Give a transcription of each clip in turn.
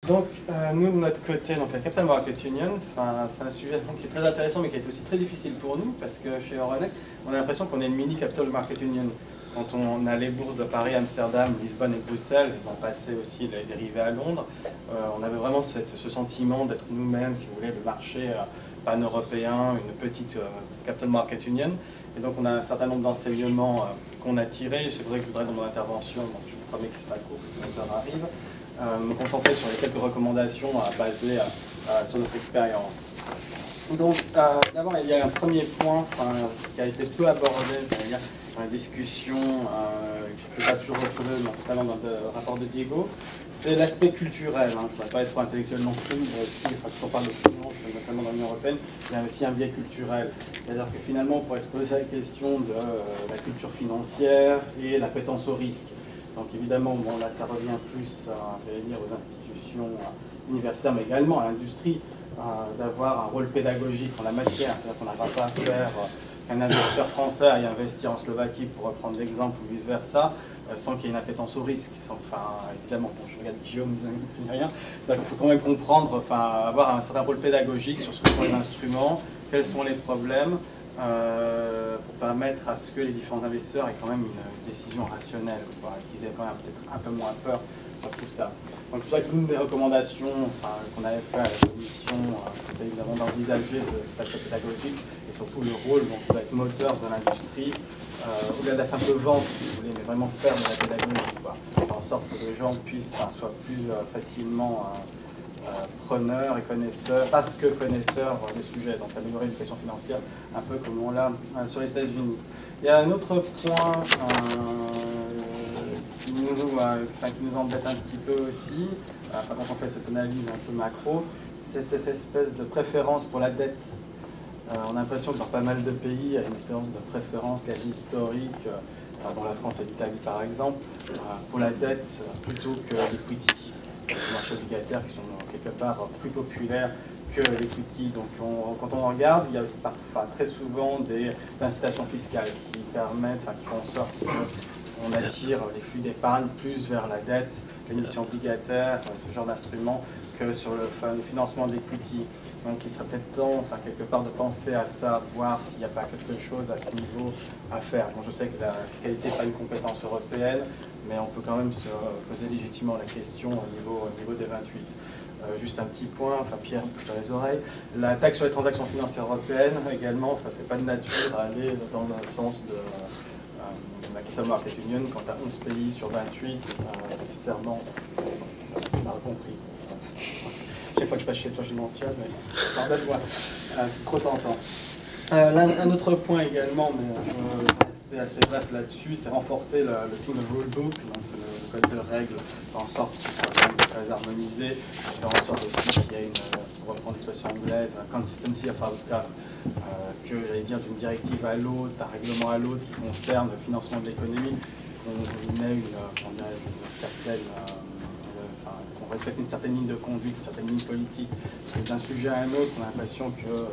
Donc, nous, de notre côté, donc la Capital Market Union, c'est un sujet donc, qui est très intéressant, mais qui est aussi très difficile pour nous, parce que chez Euronext, on a l'impression qu'on est une mini Capital Market Union. Quand on a les bourses de Paris, Amsterdam, Lisbonne et Bruxelles, et on passait aussi les dérivés à Londres, on avait vraiment ce sentiment d'être nous-mêmes, si vous voulez, le marché pan-européen, une petite Capital Market Union. Et donc, on a un certain nombre d'enseignements qu'on a tirés. C'est vrai que je voudrais, dans mon intervention, donc je vous promets que c'est pas court, que nos heures arrivent, me concentrer sur les quelques recommandations basées sur notre expérience. Donc, d'abord, il y a un premier point qui a été peu abordé dans la discussion, que je n'ai pas toujours retrouvé, notamment dans le rapport de Diego, c'est l'aspect culturel. Je ne voudrais pas être trop intellectuel non plus, mais aussi, quand on parle de finance, notamment dans l'Union européenne, il y a aussi un biais culturel. C'est-à-dire que finalement, on pourrait se poser la question de la culture financière et l'appétence au risque. Donc évidemment, bon, là, ça revient plus aux institutions universitaires, mais également à l'industrie, d'avoir un rôle pédagogique en la matière. C'est-à-dire qu'on n'arrivera pas à faire qu'un investisseur français aille investir en Slovaquie, pour reprendre l'exemple, ou vice-versa, sans qu'il y ait une appétence au risque. Évidemment, quand je regarde Guillaume, il n'y a rien. Il faut quand même comprendre, avoir un certain rôle pédagogique sur ce que sont les instruments, quels sont les problèmes, pour permettre à ce que les différents investisseurs aient quand même une décision rationnelle, qu'ils aient quand même peut-être un peu moins peur sur tout ça. Donc c'est pour ça que l'une des recommandations qu'on avait fait à la commission, c'était évidemment d'envisager cet aspect pédagogique et surtout le rôle qui doit être moteur de l'industrie, au-delà de la simple vente, si vous voulez, mais vraiment faire de la pédagogie, faire en sorte que les gens soient plus facilement preneurs et connaisseurs, parce que connaisseurs des sujets, donc améliorer l'éducation financière, un peu comme on l'a sur les États-Unis. Il y a un autre point qui nous embête un petit peu aussi, quand on fait cette analyse un peu macro, c'est cette espèce de préférence pour la dette. On a l'impression que dans pas mal de pays, il y a une espérance de préférence quasi historique, dont la France et l'Italie par exemple, pour la dette plutôt que l'equity. Les marchés obligataires qui sont quelque part plus populaires que l'equity. Donc quand on en regarde, il y a aussi très souvent des incitations fiscales qui permettent, qui font en sorte qu'on attire les flux d'épargne plus vers la dette, l'émission obligataire, ce genre d'instruments, que sur le financement de l'equity. Donc il serait peut-être temps, quelque part, de penser à ça, voir s'il n'y a pas quelque chose à ce niveau à faire. Bon, je sais que la fiscalité n'est pas une compétence européenne, mais on peut quand même se poser légitimement la question au niveau des 28. Juste un petit point, Pierre me touche dans les oreilles. La taxe sur les transactions financières européennes, également, c'est pas de nature à aller dans le sens de la Capital Market Union, quand tu as 11 pays sur 28, nécessairement, on l'a compris. Chaque fois que je passe chez toi, je mentionne, mais pardonne-moi, c'est trop tentant. Un autre point également, mais je vais rester assez bref là-dessus, c'est renforcer le single rule book, donc le code de règles, faire en sorte qu'il soit quand même très harmonisé, faire en sorte aussi qu'il y ait pour reprendre l'expression anglaise, consistency of outcome, que j'allais dire d'une directive à l'autre, d'un règlement à l'autre qui concerne le financement de l'économie, qu'on ait qu'on respecte une certaine ligne de conduite, une certaine ligne politique. Parce que d'un sujet à un autre, on a l'impression que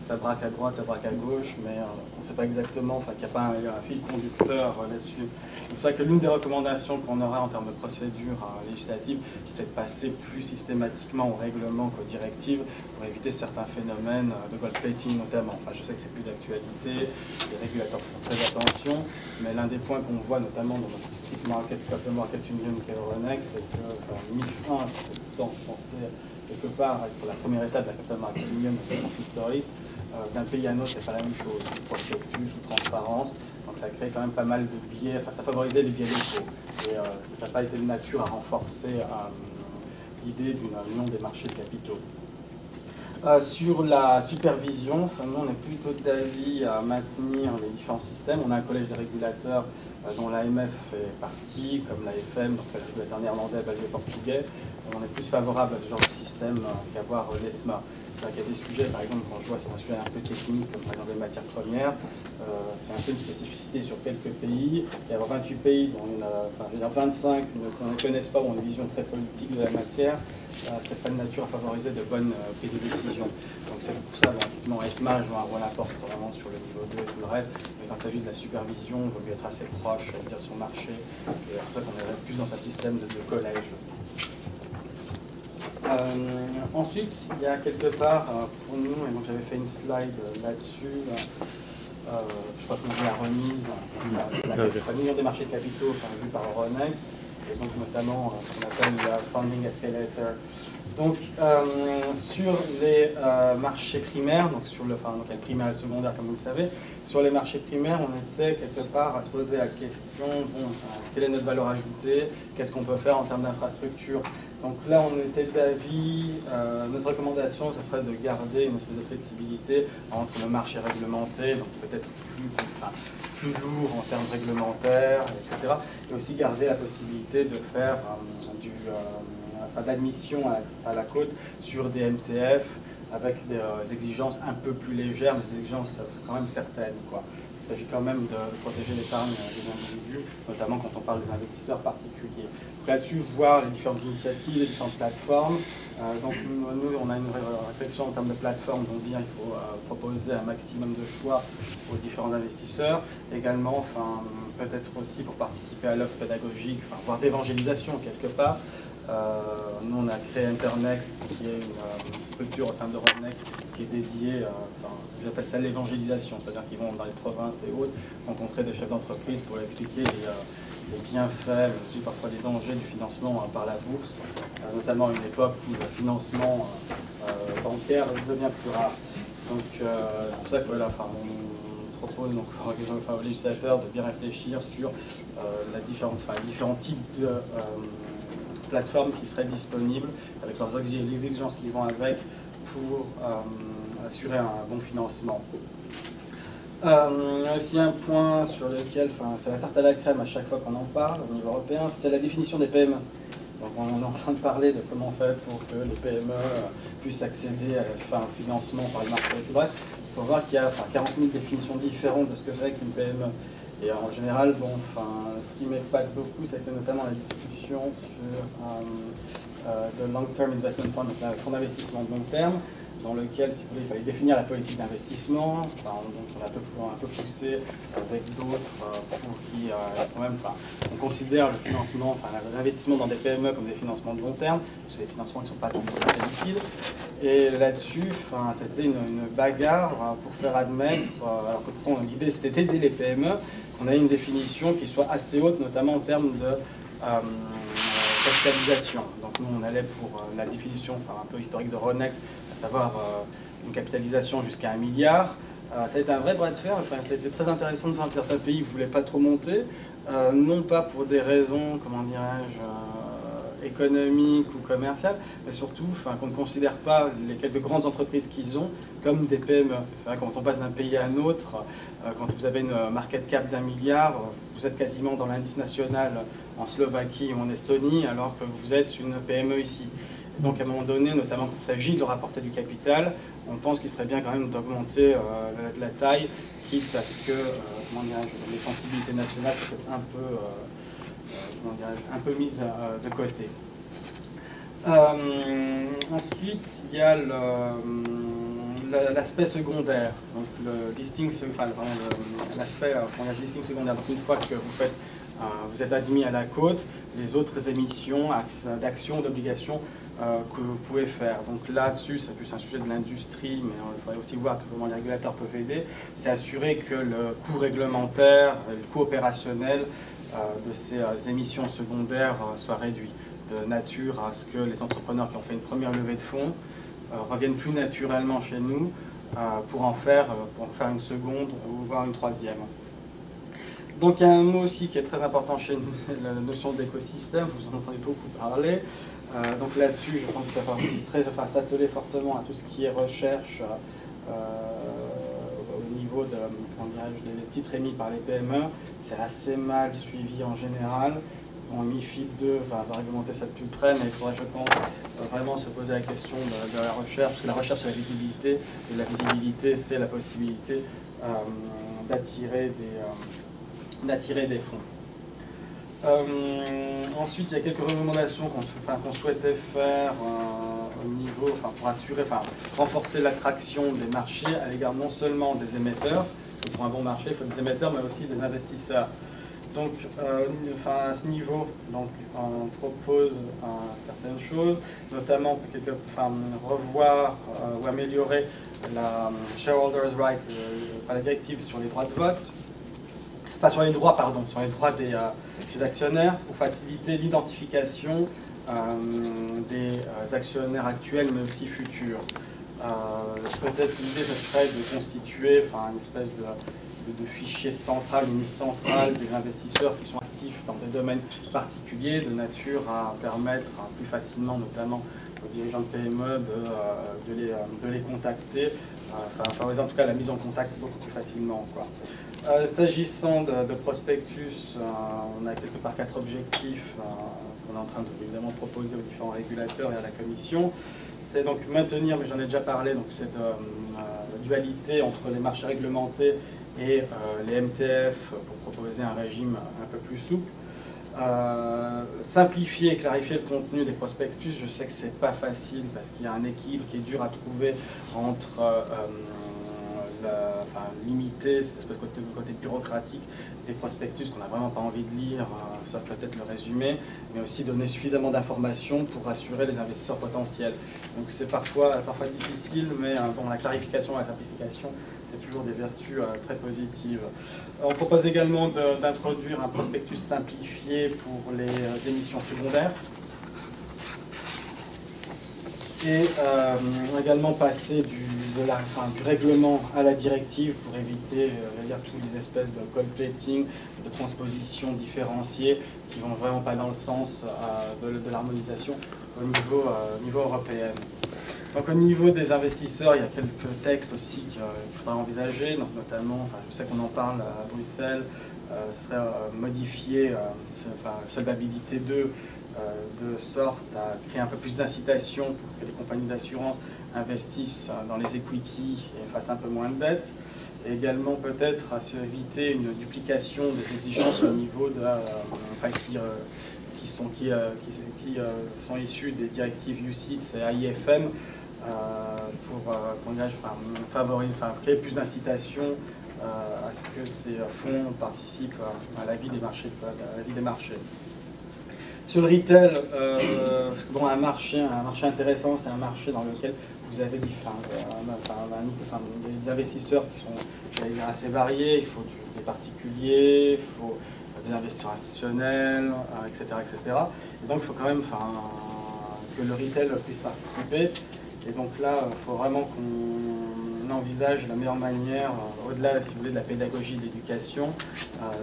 ça braque à droite, ça braque à gauche, mais on ne sait pas exactement, qu'il n'y a pas un fil conducteur là-dessus. C'est pour ça que l'une des recommandations qu'on aura en termes de procédure législative, c'est de passer plus systématiquement au règlement qu'aux directives pour éviter certains phénomènes de gold plating notamment. Je sais que c'est plus d'actualité, les régulateurs font très attention, mais l'un des points qu'on voit notamment dans notre petite Capital Market Union qu'est Euronext, c'est que MIF 1 est tout le temps censé quelque part être la première étape de la Capital Market Union de sens historique. D'un pays à un autre, c'est pas la même chose, prospectus ou transparence, donc ça crée quand même pas mal de biais, ça favorisait les biais locaux, et ça n'a pas été de nature à renforcer l'idée d'une union des marchés de capitaux. Sur la supervision, nous on est plutôt d'avis à maintenir les différents systèmes. On a un collège de régulateurs dont l'AMF fait partie, comme l'AFM, donc le régulateur néerlandais, belge et portugais. On est plus favorable à ce genre de système qu'avoir l'ESMA. Il y a des sujets, par exemple, quand je vois c'est un sujet un peu technique, comme par exemple les matières premières, c'est un peu une spécificité sur quelques pays. Il y a 28 pays dont 25 qu'on ne connaissent pas ou ont une vision très politique de la matière. C'est pas de nature à favoriser de bonnes prises de décision. Donc c'est pour ça, effectivement, ESMA joue un rôle important vraiment sur le niveau 2 et tout le reste. Mais quand il s'agit de la supervision, il vaut mieux être assez proche, de son marché. Et c'est pour ça qu'on est plus dans un système de collège. Ensuite, il y a quelque part pour nous, et donc j'avais fait une slide là-dessus, je crois qu'on dit la remise, la million des marchés de capitaux vue par Euronext, et donc notamment ce qu'on appelle le Funding Escalator. Donc sur les marchés primaires, donc sur le primaire et le secondaire comme vous le savez, sur les marchés primaires, on était quelque part à se poser la question, quelle est notre valeur ajoutée, qu'est-ce qu'on peut faire en termes d'infrastructure. Donc là, on était d'avis, notre recommandation, ce serait de garder une espèce de flexibilité entre le marché réglementé, donc peut-être plus lourd en termes réglementaires, etc. Et aussi garder la possibilité de faire de l'admission à la côte sur des MTF avec des exigences un peu plus légères, mais des exigences quand même certaines, quoi. Il s'agit quand même de protéger l'épargne des individus, notamment quand on parle des investisseurs particuliers. Là-dessus, voir les différentes initiatives, les différentes plateformes. Donc nous, on a une réflexion en termes de plateforme, donc bien il faut proposer un maximum de choix aux différents investisseurs. Également, peut-être aussi pour participer à l'offre pédagogique, voire d'évangélisation quelque part. Nous, on a créé Internext, qui est une structure au sein d'Euronext qui est dédiée, j'appelle ça l'évangélisation, c'est-à-dire qu'ils vont dans les provinces et autres rencontrer des chefs d'entreprise pour expliquer les bienfaits, mais aussi parfois les dangers du financement par la bourse, notamment à une époque où le financement bancaire devient plus rare. Donc c'est pour ça que voilà, on propose donc, aux législateurs de bien réfléchir sur les différents types de plateformes qui seraient disponibles, avec les exigences qui vont avec pour assurer un bon financement. Aussi un point sur lequel, c'est la tarte à la crème à chaque fois qu'on en parle au niveau européen, c'est la définition des PME. Donc on est en train de parler de comment faire pour que les PME puissent accéder au financement par les marchés. Bref, il faut voir qu'il y a 40 000 définitions différentes de ce que c'est qu'une PME. Et en général, ce qui m'épate beaucoup, c'était notamment la discussion sur le Long Term Investment Fund, donc le fonds d'investissement de long terme, dans lequel, si vous voulez, il fallait définir la politique d'investissement. Donc on a un peu poussé avec d'autres pour qui, quand même, on considère le financement, l'investissement dans des PME comme des financements de long terme, parce que les financements ne sont pas toujours très liquides. Et là-dessus, c'était une bagarre pour faire admettre, alors que l'idée c'était d'aider les PME, qu'on ait une définition qui soit assez haute, notamment en termes de capitalisation. Donc nous, on allait pour la définition un peu historique de Euronext, à savoir une capitalisation jusqu'à 1 milliard. Ça a été un vrai bras de fer. Ça a été très intéressant de voir que certains pays ne voulaient pas trop monter, non pas pour des raisons, comment dirais-je, économiques ou commerciales, mais surtout qu'on ne considère pas les quelques grandes entreprises qu'ils ont comme des PME. C'est vrai, quand on passe d'un pays à un autre, quand vous avez une market cap d'1 milliard, vous êtes quasiment dans l'indice national en Slovaquie ou en Estonie, alors que vous êtes une PME ici. Donc à un moment donné, notamment quand il s'agit de rapporter du capital, on pense qu'il serait bien quand même d'augmenter la taille, quitte à ce que les sensibilités nationales soient un peu mises de côté. Ensuite, il y a l'aspect secondaire, donc le listing, l'aspect listing secondaire. Donc une fois que vous êtes admis à la côte, les autres émissions d'actions, d'obligations que vous pouvez faire. Donc là-dessus, c'est plus un sujet de l'industrie, mais il faudrait aussi voir comment les régulateurs peuvent aider. C'est assurer que le coût réglementaire, le coût opérationnel de ces émissions secondaires soit réduit, de nature à ce que les entrepreneurs qui ont fait une première levée de fonds reviennent plus naturellement chez nous pour en faire une seconde ou voire une troisième. Donc il y a un mot aussi qui est très important chez nous, c'est la notion d'écosystème, vous en entendez beaucoup parler. Donc là-dessus, je pense qu'il va falloir s'atteler fortement à tout ce qui est recherche au niveau des titres émis par les PME. C'est assez mal suivi en général. Bon, MIFID 2 va réglementer ça de plus près, mais il faudrait, je pense, vraiment se poser la question de la recherche, parce que la recherche, c'est la visibilité, et la visibilité, c'est la possibilité d'attirer des fonds. Ensuite, il y a quelques recommandations qu'on souhaitait faire au niveau, pour renforcer l'attraction des marchés à l'égard non seulement des émetteurs, parce que pour un bon marché, il faut des émetteurs, mais aussi des investisseurs. Donc, à ce niveau, donc, on propose certaines choses, notamment revoir ou améliorer la shareholders' right, la directive sur les droits de vote, pas sur les droits, pardon, sur les droits des actionnaires, pour faciliter l'identification des actionnaires actuels, mais aussi futurs. Peut-être l'idée, ce serait de constituer une espèce de fichier central, une liste centrale des investisseurs qui sont actifs dans des domaines particuliers, de nature à permettre plus facilement, notamment aux dirigeants de PME, de les contacter, favoriser en tout cas la mise en contact beaucoup plus facilement, quoi. S'agissant de prospectus, on a quelque part 4 objectifs qu'on est en train de évidemment proposer aux différents régulateurs et à la Commission. C'est donc maintenir, mais j'en ai déjà parlé, donc cette dualité entre les marchés réglementés et les MTF pour proposer un régime un peu plus souple. Simplifier et clarifier le contenu des prospectus, je sais que c'est pas facile parce qu'il y a un équilibre qui est dur à trouver entre limiter cette espèce de côté bureaucratique des prospectus qu'on n'a vraiment pas envie de lire, ça peut être le résumé, mais aussi donner suffisamment d'informations pour rassurer les investisseurs potentiels. Donc c'est parfois difficile, mais bon, la clarification et la simplification, c'est toujours des vertus très positives. On propose également d'introduire un prospectus simplifié pour les émissions secondaires. Et également passer du règlement à la directive pour éviter toutes les espèces de gold plating, de transpositions différenciées qui vont vraiment pas dans le sens de l'harmonisation au niveau européen. Donc au niveau des investisseurs, il y a quelques textes aussi qu'il faudra envisager, donc notamment, je sais qu'on en parle à Bruxelles, ce serait modifier solvabilité 2 de sorte à créer un peu plus d'incitation pour que les compagnies d'assurance investissent dans les equity et fassent un peu moins de dettes. Et également peut-être à éviter une duplication des exigences au niveau de qui sont issues des directives UCITS et AIFM pour créer plus d'incitation à ce que ces fonds participent à la vie des marchés. Sur le retail, parce que bon, un marché intéressant, c'est un marché dans lequel vous avez des investisseurs qui sont assez variés. Il faut des particuliers, il faut des investisseurs institutionnels, etc., etc. Et donc il faut quand même que le retail puisse participer. Et donc là, il faut vraiment qu'on envisage la meilleure manière, au-delà, si vous voulez, de la pédagogie et de l'éducation,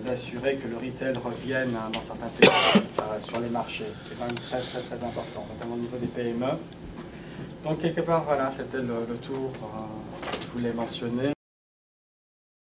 d'assurer que le retail revienne dans certains pays sur les marchés. C'est quand même très, très, très important, notamment au niveau des PME. Donc quelque part, voilà, c'était le tour que je voulais mentionner.